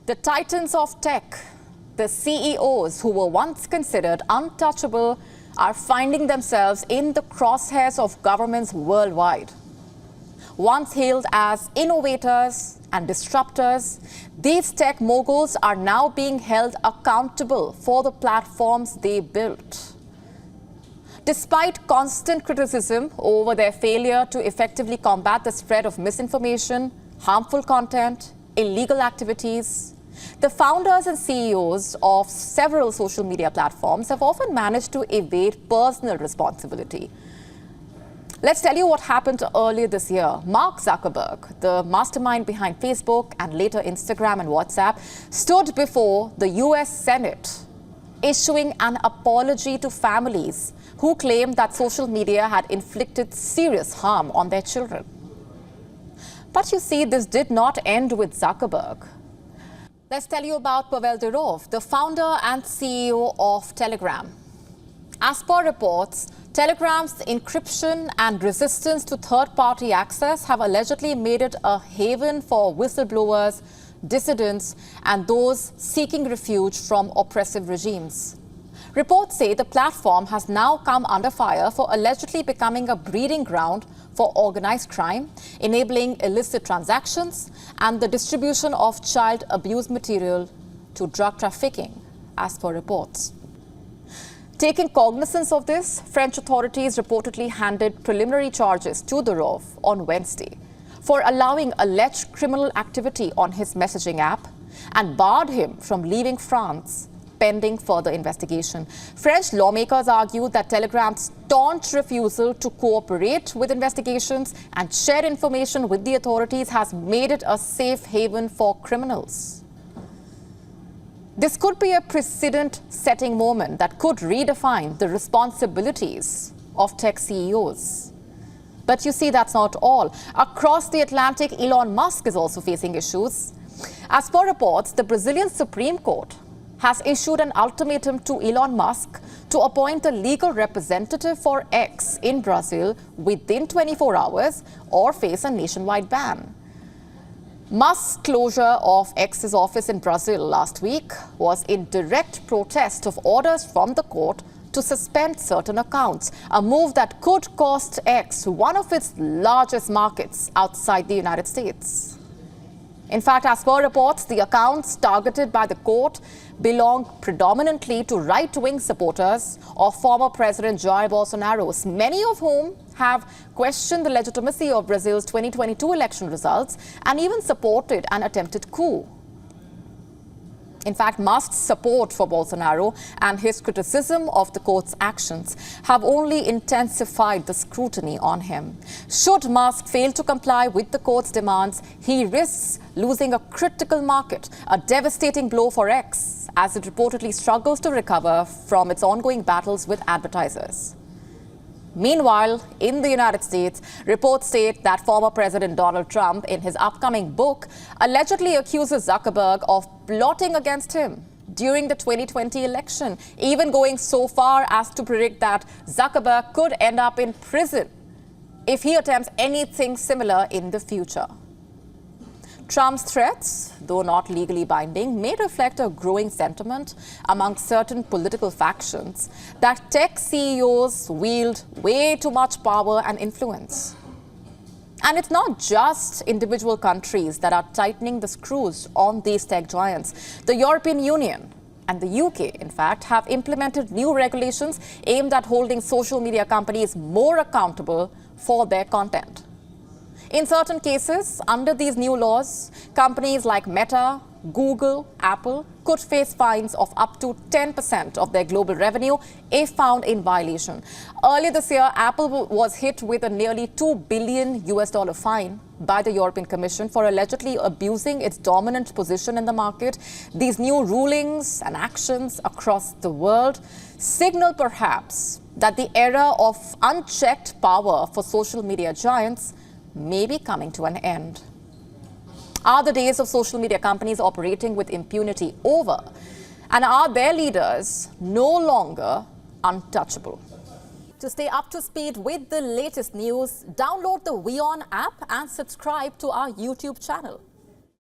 The titans of tech, the CEOs who were once considered untouchable, are finding themselves in the crosshairs of governments worldwide. Once hailed as innovators and disruptors, these tech moguls are now being held accountable for the platforms they built. Despite constant criticism over their failure to effectively combat the spread of misinformation, harmful content, illegal activities, the founders and CEOs of several social media platforms have often managed to evade personal responsibility. Let's tell you what happened earlier this year. Mark Zuckerberg, the mastermind behind Facebook and later Instagram and WhatsApp, stood before the US Senate, issuing an apology to families who claimed that social media had inflicted serious harm on their children. But you see, this did not end with Zuckerberg. Let's tell you about Pavel Durov, the founder and CEO of Telegram. As per reports, Telegram's encryption and resistance to third-party access have allegedly made it a haven for whistleblowers, dissidents, and those seeking refuge from oppressive regimes. Reports say the platform has now come under fire for allegedly becoming a breeding ground for organized crime, enabling illicit transactions and the distribution of child abuse material to drug trafficking, as per reports. Taking cognizance of this, French authorities reportedly handed preliminary charges to Durov on Wednesday for allowing alleged criminal activity on his messaging app and barred him from leaving France pending further investigation. French lawmakers argued that Telegram's staunch refusal to cooperate with investigations and share information with the authorities has made it a safe haven for criminals. This could be a precedent-setting moment that could redefine the responsibilities of tech CEOs. But you see, that's not all. Across the Atlantic, Elon Musk is also facing issues. As per reports, the Brazilian Supreme Court has issued an ultimatum to Elon Musk to appoint a legal representative for X in Brazil within 24 hours or face a nationwide ban. Musk's closure of X's office in Brazil last week was in direct protest of orders from the court to suspend certain accounts, a move that could cost X one of its largest markets outside the United States. In fact, as per reports, the accounts targeted by the court belong predominantly to right-wing supporters of former President Jair Bolsonaro, many of whom have questioned the legitimacy of Brazil's 2022 election results and even supported an attempted coup. In fact, Musk's support for Bolsonaro and his criticism of the court's actions have only intensified the scrutiny on him. Should Musk fail to comply with the court's demands, he risks losing a critical market, a devastating blow for X, as it reportedly struggles to recover from its ongoing battles with advertisers. Meanwhile, in the United States, reports state that former President Donald Trump, in his upcoming book, allegedly accuses Zuckerberg of plotting against him during the 2020 election, even going so far as to predict that Zuckerberg could end up in prison if he attempts anything similar in the future. Trump's threats, though not legally binding, may reflect a growing sentiment among certain political factions that tech CEOs wield way too much power and influence. And it's not just individual countries that are tightening the screws on these tech giants. The European Union and the UK, in fact, have implemented new regulations aimed at holding social media companies more accountable for their content. In certain cases, under these new laws, companies like Meta, Google, Apple could face fines of up to 10% of their global revenue if found in violation. Earlier this year, Apple was hit with a nearly $2 billion fine by the European Commission for allegedly abusing its dominant position in the market. These new rulings and actions across the world signal perhaps that the era of unchecked power for social media giants may be coming to an end. Are the days of social media companies operating with impunity over? And are their leaders no longer untouchable? To stay up to speed with the latest news, download the WION app and subscribe to our YouTube channel.